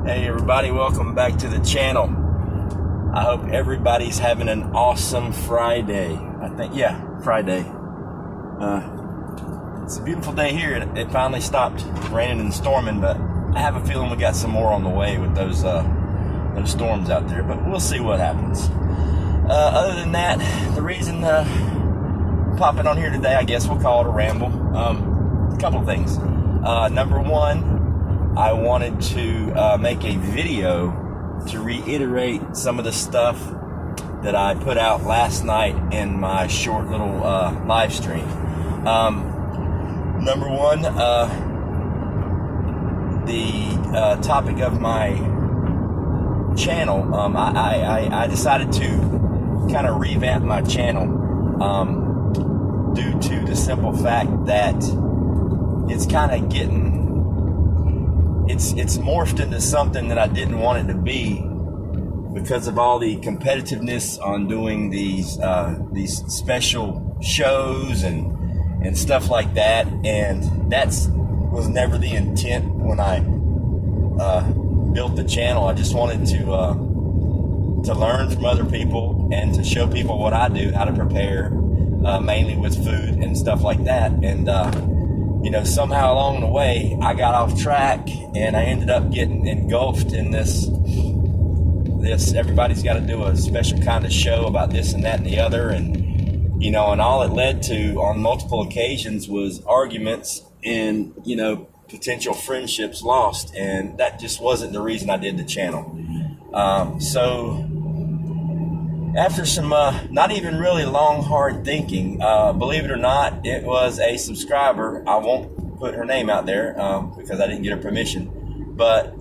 Hey everybody, welcome back to the channel. I hope everybody's having an awesome Friday. Friday. It's a beautiful day here. It finally stopped raining and storming, but I have a feeling we got some more on the way with those storms out there, but we'll see what happens. Other than that, the reason popping on here today, I guess we'll call it a ramble. A couple of things. Number one, I wanted to make a video to reiterate some of the stuff that I put out last night in my short little live stream. Number one, the topic of my channel, I decided to kind of revamp my channel due to the simple fact that it's kind of it's morphed into something that I didn't want it to be because of all the competitiveness on doing these special shows and stuff like that, and was never the intent when I built the channel. I just wanted to learn from other people and to show people what I do, how to prepare, mainly with food and stuff like that. And somehow along the way, I got off track and I ended up getting engulfed in this everybody's got to do a special kind of show about this and that and the other. And all it led to on multiple occasions was arguments and, potential friendships lost. And that just wasn't the reason I did the channel. So after some not even really long, hard thinking, believe it or not, it was a subscriber. I won't put her name out there because I didn't get her permission. But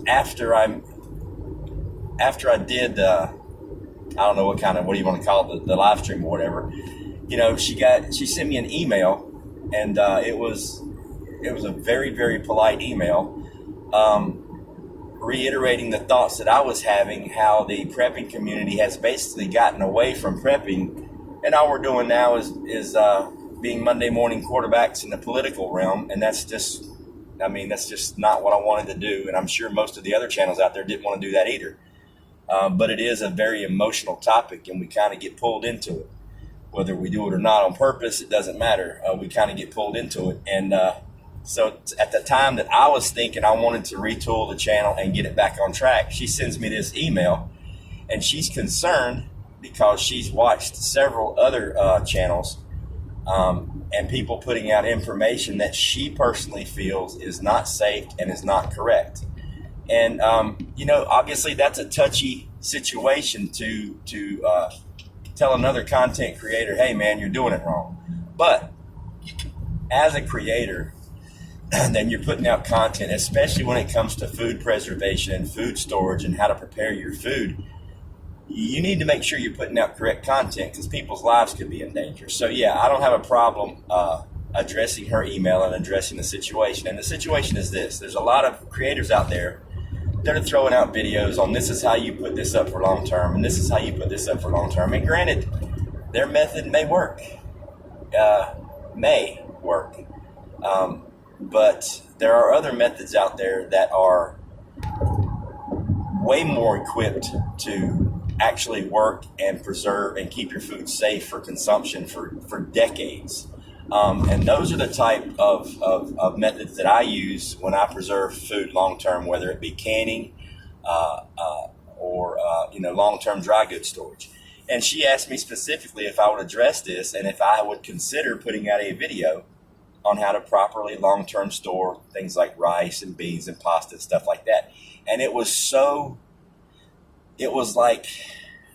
after I did, I don't know what do you want to call it, the live stream or whatever, she sent me an email, and it was a very, very polite email, reiterating the thoughts that I was having, how the prepping community has basically gotten away from prepping, and all we're doing now is being Monday morning quarterbacks in the political realm, and that's just not what I wanted to do, and I'm sure most of the other channels out there didn't want to do that either. But it is a very emotional topic, and we kind of get pulled into it. Whether we do it or not on purpose, it doesn't matter. We kind of get pulled into it, and so at the time that I was thinking I wanted to retool the channel and get it back on track, she sends me this email, and she's concerned because she's watched several other channels and people putting out information that she personally feels is not safe and is not correct. And, obviously that's a touchy situation to tell another content creator, hey man, you're doing it wrong. But as a creator, then you're putting out content, especially when it comes to food preservation and food storage and how to prepare your food. You need to make sure you're putting out correct content because people's lives could be in danger. So yeah, I don't have a problem addressing her email and addressing the situation. And the situation is this: there's a lot of creators out there that are throwing out videos on this is how you put this up for long term, and this is how you put this up for long term. And granted, their method may work, but there are other methods out there that are way more equipped to actually work and preserve and keep your food safe for consumption for decades. And those are the type of methods that I use when I preserve food long term, whether it be canning or long-term dry goods storage. And she asked me specifically if I would address this and if I would consider putting out a video on how to properly long-term store things like rice and beans and pasta and stuff like that. And it was like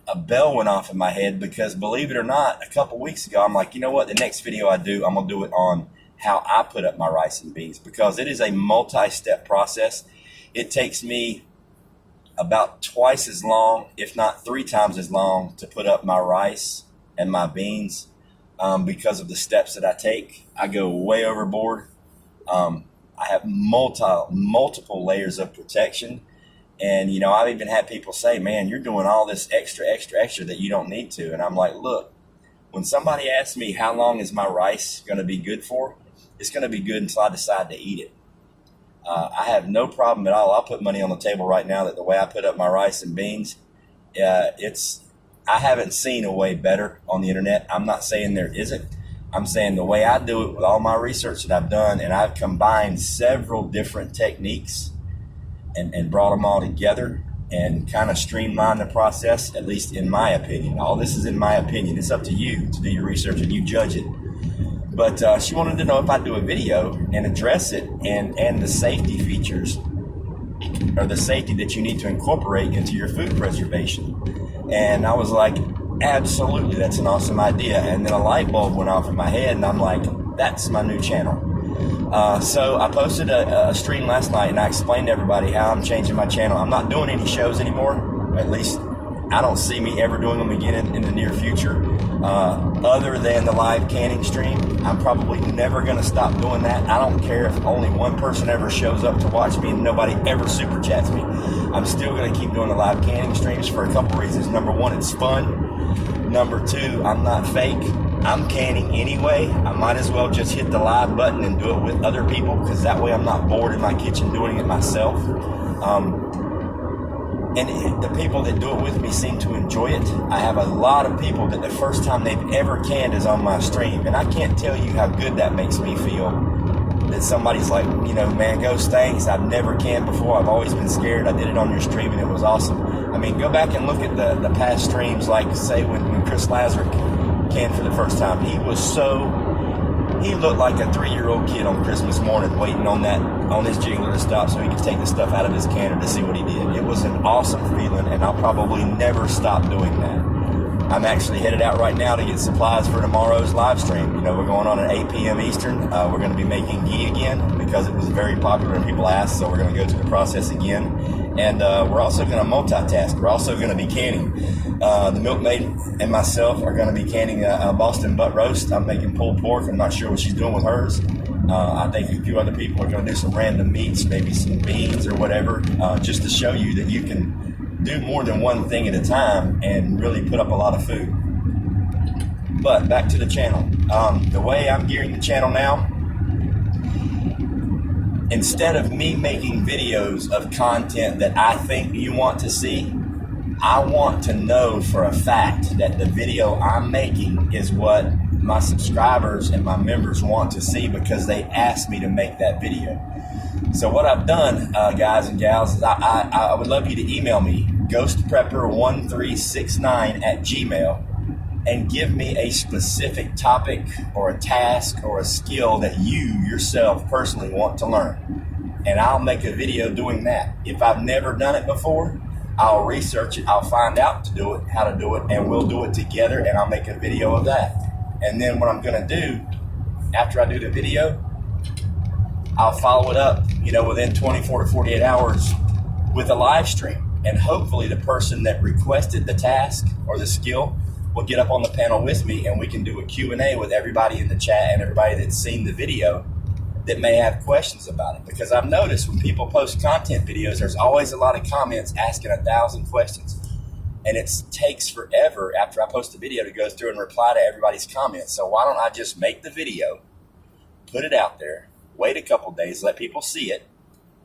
a bell went off in my head because, believe it or not, a couple weeks ago, I'm like, you know what, the next video I do, I'm going to do it on how I put up my rice and beans because it is a multi-step process. It takes me about twice as long, if not 3 times as long, to put up my rice and my beans because of the steps that I take. I go way overboard. I have multiple layers of protection. And, I've even had people say, man, you're doing all this extra that you don't need to. And I'm like, look, when somebody asks me how long is my rice going to be good for, it's going to be good until I decide to eat it. I have no problem at all. I'll put money on the table right now that the way I put up my rice and beans, I haven't seen a way better on the internet. I'm not saying there isn't. I'm saying the way I do it with all my research that I've done, and I've combined several different techniques and brought them all together and kind of streamlined the process, at least in my opinion. All this is in my opinion. It's up to you to do your research and you judge it. But she wanted to know if I'd do a video and address it and the safety features or the safety that you need to incorporate into your food preservation. And I was like, absolutely, that's an awesome idea. And then a light bulb went off in my head and I'm like, that's my new channel. So I posted a stream last night and I explained to everybody how I'm changing my channel. I'm not doing any shows anymore, at least I don't see me ever doing them again in the near future. Other than the live canning stream, I'm probably never going to stop doing that. I don't care if only one person ever shows up to watch me and nobody ever super chats me. I'm still going to keep doing the live canning streams for a couple reasons. Number one, it's fun. Number two, I'm not fake. I'm canning anyway. I might as well just hit the live button and do it with other people because that way I'm not bored in my kitchen doing it myself. And the people that do it with me seem to enjoy it. I have a lot of people that the first time they've ever canned is on my stream. And I can't tell you how good that makes me feel. That somebody's like, man, Ghost, thanks. I've never canned before. I've always been scared. I did it on your stream and it was awesome. I mean, go back and look at the past streams, like say when Chris Lazarick canned for the first time. He looked like a 3-year-old kid on Christmas morning waiting on his jiggler to stop so he could take the stuff out of his canner to see what he did. It was an awesome feeling, and I'll probably never stop doing that. I'm actually headed out right now to get supplies for tomorrow's live stream. We're going on at 8 p.m. Eastern. We're going to be making ghee again because it was very popular and people asked, so we're going to go through the process again. And we're also going to multitask. We're also going to be canning. The milkmaid and myself are going to be canning a Boston butt roast. I'm making pulled pork. I'm not sure what she's doing with hers. I think a few other people are going to do some random meats, maybe some beans or whatever, just to show you that you can do more than one thing at a time and really put up a lot of food. But back to the channel. The way I'm gearing the channel now, instead of me making videos of content that I think you want to see, I want to know for a fact that the video I'm making is what my subscribers and my members want to see because they asked me to make that video. So what I've done, guys and gals, is I would love you to email me, ghostprepper1369@gmail.com, and give me a specific topic or a task or a skill that you yourself personally want to learn. And I'll make a video doing that. If I've never done it before, I'll research it, I'll find out how to do it, and we'll do it together, and I'll make a video of that. And then what I'm going to do, after I do the video, I'll follow it up, within 24 to 48 hours with a live stream. And hopefully the person that requested the task or the skill will get up on the panel with me and we can do a Q&A with everybody in the chat and everybody that's seen the video that may have questions about it. Because I've noticed when people post content videos, there's always a lot of comments asking 1,000 questions. And it takes forever after I post the video to go through and reply to everybody's comments. So why don't I just make the video, put it out there, wait a couple days, let people see it,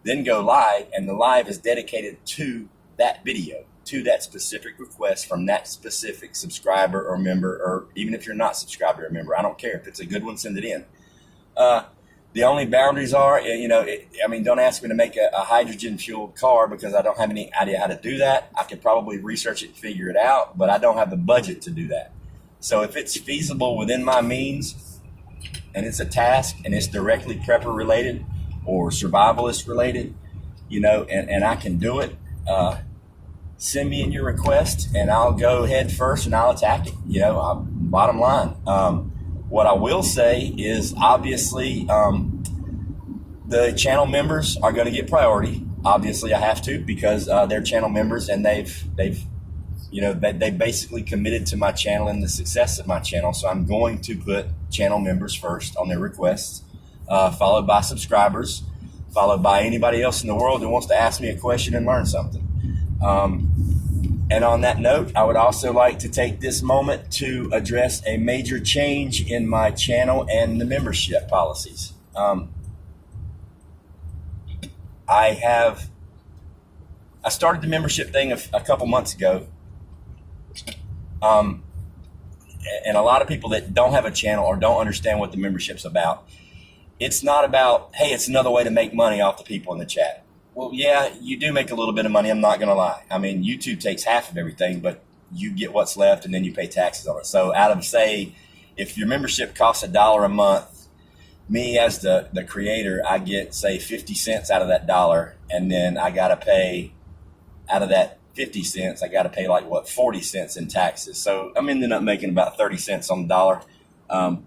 then go live, and the live is dedicated to that video, to that specific request from that specific subscriber or member, or even if you're not subscribed or member, I don't care. If it's a good one, send it in. The only boundaries are, don't ask me to make a hydrogen-fueled car because I don't have any idea how to do that. I could probably research it and figure it out, but I don't have the budget to do that. So if it's feasible within my means and it's a task and it's directly prepper-related or survivalist-related, and I can do it, send me in your request and I'll go head first and I'll attack it. Bottom line. What I will say is obviously the channel members are going to get priority. Obviously I have to because they're channel members and they basically committed to my channel and the success of my channel. So I'm going to put channel members first on their requests, followed by subscribers, followed by anybody else in the world that wants to ask me a question and learn something. And on that note, I would also like to take this moment to address a major change in my channel and the membership policies. I started the membership thing a couple months ago. Um, and a lot of people that don't have a channel or don't understand what the membership's about, it's not about, hey, it's another way to make money off the people in the chat. Well, yeah, you do make a little bit of money. I'm not going to lie. I mean, YouTube takes half of everything, but you get what's left and then you pay taxes on it. So out of, say, if your membership costs $1 a month, me as the creator, I get, say, 50 cents out of that dollar, and then I got to pay out of that 50 cents, I got to pay 40 cents in taxes. So I'm ending up making about 30 cents on the dollar.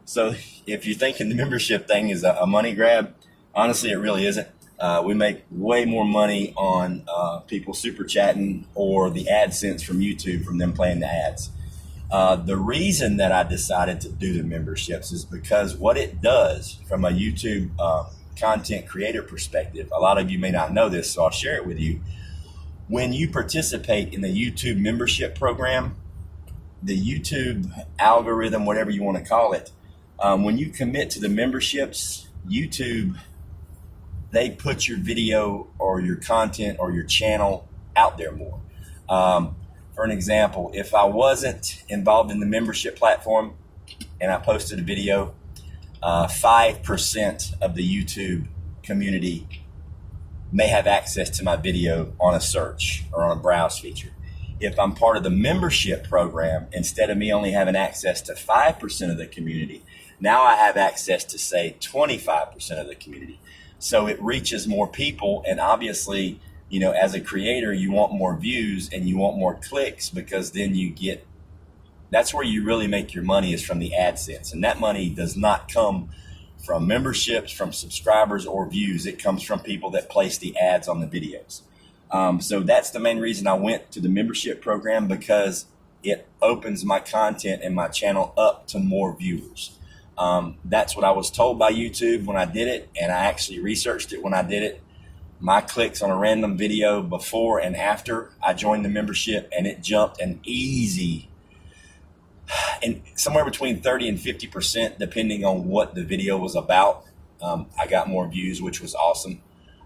So if you're thinking the membership thing is a money grab, honestly, it really isn't. We make way more money on people super chatting or the AdSense from YouTube from them playing the ads. The reason that I decided to do the memberships is because what it does from a YouTube content creator perspective, a lot of you may not know this, so I'll share it with you. When you participate in the YouTube membership program, the YouTube algorithm, whatever you want to call it, when you commit to the memberships, YouTube, they put your video or your content or your channel out there more. For an example, if I wasn't involved in the membership platform and I posted a video, 5% of the YouTube community may have access to my video on a search or on a browse feature. If I'm part of the membership program, instead of me only having access to 5% of the community, now I have access to, say, 25% of the community. So it reaches more people, and obviously, you know, as a creator, you want more views and you want more clicks, because then you get, that's where you really make your money, is from the AdSense. And that money does not come from memberships, from subscribers or views. It comes from people that place the ads on the videos. So that's the main reason I went to the membership program, because it opens my content and my channel up to more viewers. That's what I was told by YouTube when I did it, and I actually researched it when I did it. My clicks on a random video before and after I joined the membership, and it jumped an easy, and somewhere between 30 and 50%, depending on what the video was about. I got more views, which was awesome.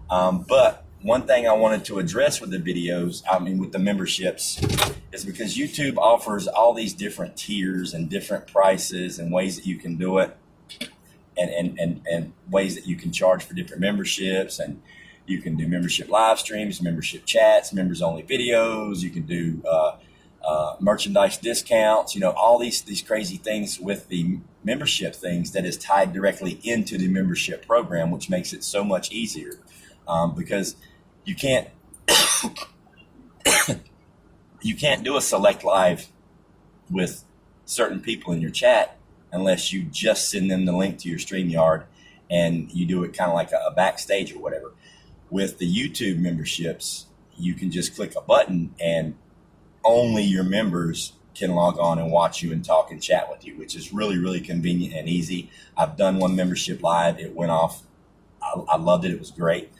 But one thing I wanted to address with the videos, with the memberships, is because YouTube offers all these different tiers and different prices and ways that you can do it, and ways that you can charge for different memberships. And you can do membership live streams, membership chats, members only videos. You can do merchandise discounts, all these crazy things with the membership things that is tied directly into the membership program, which makes it so much easier, because you can't you can't do a select live with certain people in your chat unless you just send them the link to your StreamYard and you do it kind of like a backstage or whatever. With the YouTube memberships, you can just click a button and only your members can log on and watch you and talk and chat with you, which is really, really convenient and easy. I've done one membership live. It went off. I loved it. It was great.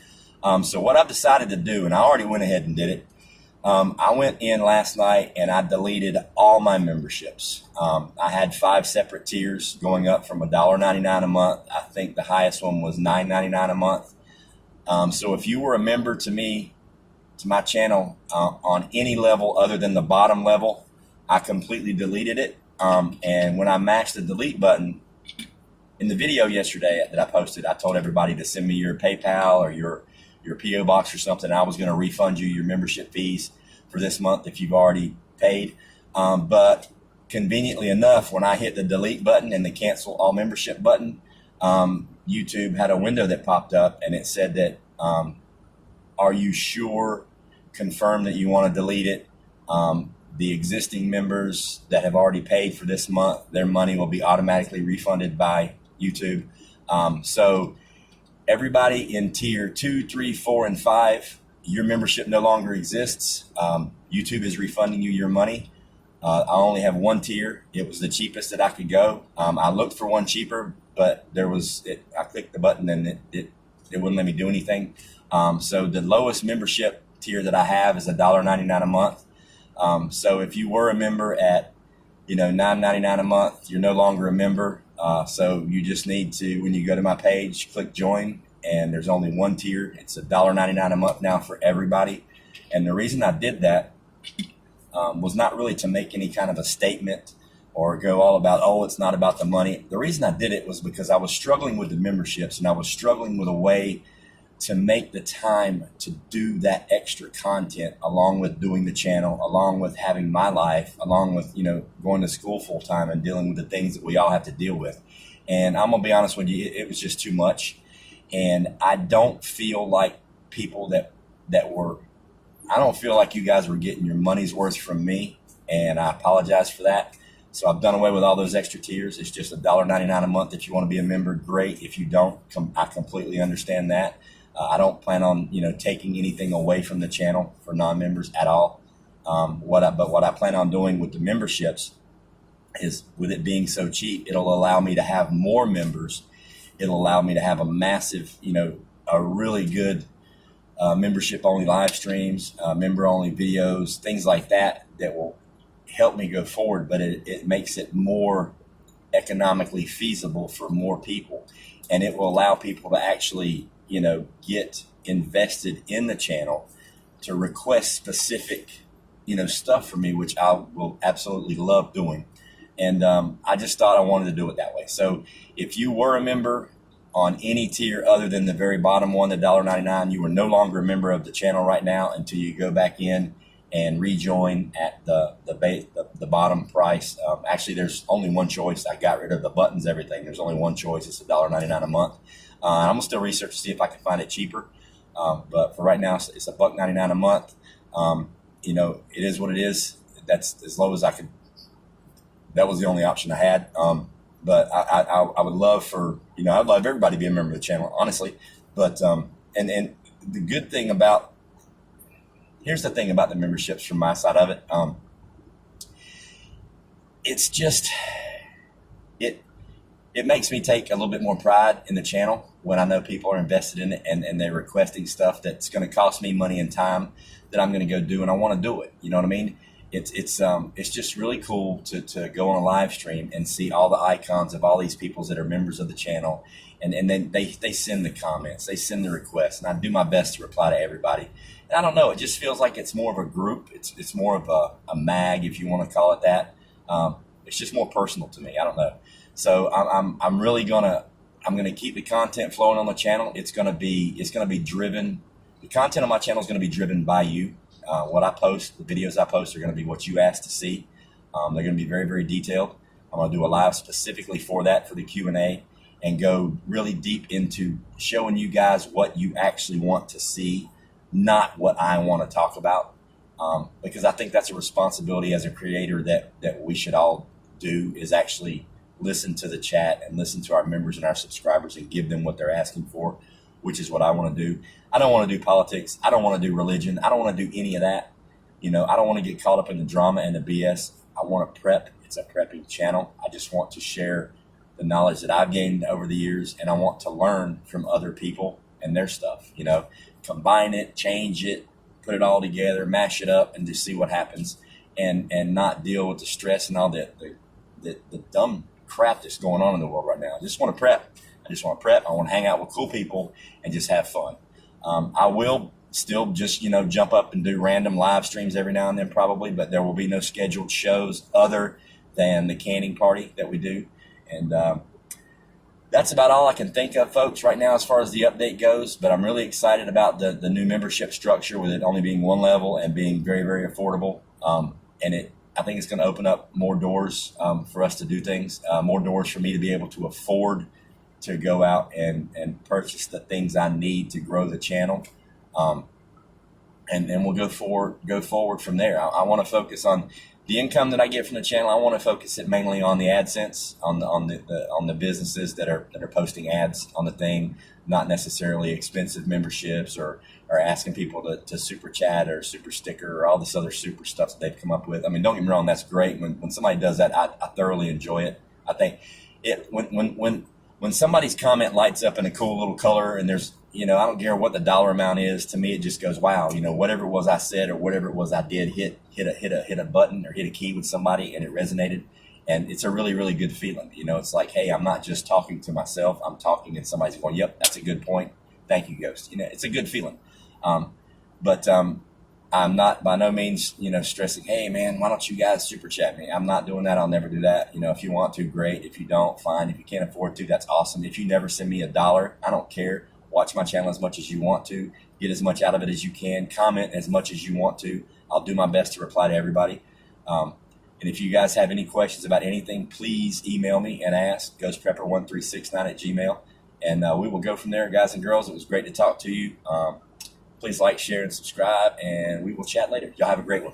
So what I've decided to do, and I already went ahead and did it, I went in last night and I deleted all my memberships. I had 5 separate tiers going up from $1.99 a month. I think the highest one was $9.99 a month. So if you were a member to my channel on any level other than the bottom level, I completely deleted it. And when I mashed the delete button in the video yesterday that I posted, I told everybody to send me your PayPal or your PO box or something. I was going to refund you your membership fees for this month if you've already paid. But conveniently enough, when I hit the delete button and the cancel all membership button, YouTube had a window that popped up and it said that, are you sure? Confirm that you want to delete it. The existing members that have already paid for this month, their money will be automatically refunded by YouTube. So everybody in tier 2, 3, 4, and 5, your membership no longer exists. YouTube is refunding you your money. I only have one tier. It was the cheapest that I could go. I looked for one cheaper, but I clicked the button and it wouldn't let me do anything. So the lowest membership tier that I have is $1.99 a month. So if you were a member at $9.99 a month, you're no longer a member. So you just need to, when you go to my page, click join, and there's only one tier. It's $1.99 a month now for everybody. And the reason I did that was not really to make any kind of a statement or go all about, oh, it's not about the money. The reason I did it was because I was struggling with the memberships, and I was struggling with a way to make the time to do that extra content, along with doing the channel, along with having my life, along with, going to school full time and dealing with the things that we all have to deal with. And I'm gonna be honest with you, it was just too much. And I don't feel like people I don't feel like you guys were getting your money's worth from me, and I apologize for that. So I've done away with all those extra tiers. It's just $1.99 a month. If you want to be a member, great. If you don't, I completely understand that. I don't plan on, taking anything away from the channel for non-members at all. What I plan on doing with the memberships is, with it being so cheap, it'll allow me to have more members. It'll allow me to have a massive, a really good membership-only live streams, member-only videos, things like that will help me go forward. But it makes it more economically feasible for more people, and it will allow people to actually, get invested in the channel, to request specific, stuff from me, which I will absolutely love doing. And I just thought I wanted to do it that way. So if you were a member on any tier other than the very bottom one, the $1.99, you are no longer a member of the channel right now until you go back in and rejoin at the bottom price. Actually, there's only one choice. I got rid of the buttons, everything. There's only one choice. It's $1.99 a month. I'm gonna still research to see if I can find it cheaper. But for right now, it's $1.99 a month. It is what it is. That's as low as I could. That was the only option I had. But I would love for, I'd love everybody to be a member of the channel, honestly. But, and the good thing here's the thing about the memberships from my side of it. It's just, it makes me take a little bit more pride in the channel when I know people are invested in it, and they're requesting stuff that's going to cost me money and time that I'm going to go do, and I want to do it. You know what I mean? It's just really cool to go on a live stream and see all the icons of all these people that are members of the channel, and then they send the comments, they send the requests, and I do my best to reply to everybody. And I don't know, it just feels like it's more of a group. It's more of a mag, if you want to call it that. It's just more personal to me. I don't know. So I'm really gonna keep the content flowing on the channel. It's gonna be driven. The content on my channel is gonna be driven by you. What I post, the videos I post, are going to be what you asked to see. They're going to be very, very detailed. I'm going to do a live specifically for that, for the Q&A, and go really deep into showing you guys what you actually want to see, not what I want to talk about. Because I think that's a responsibility as a creator that we should all do, is actually listen to the chat and listen to our members and our subscribers and give them what they're asking for, which is what I want to do. I don't want to do politics. I don't want to do religion. I don't want to do any of that. I don't want to get caught up in the drama and the BS. I want to prep. It's a prepping channel. I just want to share the knowledge that I've gained over the years, and I want to learn from other people and their stuff. Combine it, change it, put it all together, mash it up, and just see what happens, and not deal with the stress and all the dumb crap that's going on in the world right now. I just want to prep. I want to hang out with cool people and just have fun. I will still just, jump up and do random live streams every now and then, probably, but there will be no scheduled shows other than the canning party that we do. And that's about all I can think of, folks, right now as far as the update goes. But I'm really excited about the new membership structure, with it only being one level and being very, very affordable. I think it's going to open up more doors for us to do things, more doors for me to be able to afford to go out and purchase the things I need to grow the channel. And then we'll go forward from there. I want to focus on the income that I get from the channel. I want to focus it mainly on the AdSense, on the businesses that are posting ads on the thing, not necessarily expensive memberships or asking people to super chat or super sticker or all this other super stuff that they've come up with. I mean, don't get me wrong, that's great. When somebody does that, I thoroughly enjoy it. I think when somebody's comment lights up in a cool little color, and there's, I don't care what the dollar amount is, to me it just goes, wow, whatever it was I said or whatever it was I did hit a button or hit a key with somebody and it resonated. And it's a really, really good feeling. It's like, hey, I'm not just talking to myself, I'm talking and somebody's going, yep, that's a good point. Thank you, Ghost. It's a good feeling. But I'm not by no means, stressing, hey man, why don't you guys super chat me? I'm not doing that. I'll never do that. If you want to, great. If you don't, fine. If you can't afford to, that's awesome. If you never send me $1, I don't care. Watch my channel as much as you want to. Get as much out of it as you can. Comment as much as you want to. I'll do my best to reply to everybody. And if you guys have any questions about anything, please email me and ask, ghostprepper1369@gmail. And we will go from there, guys and girls. It was great to talk to you. Please like, share, and subscribe, and we will chat later. Y'all have a great one.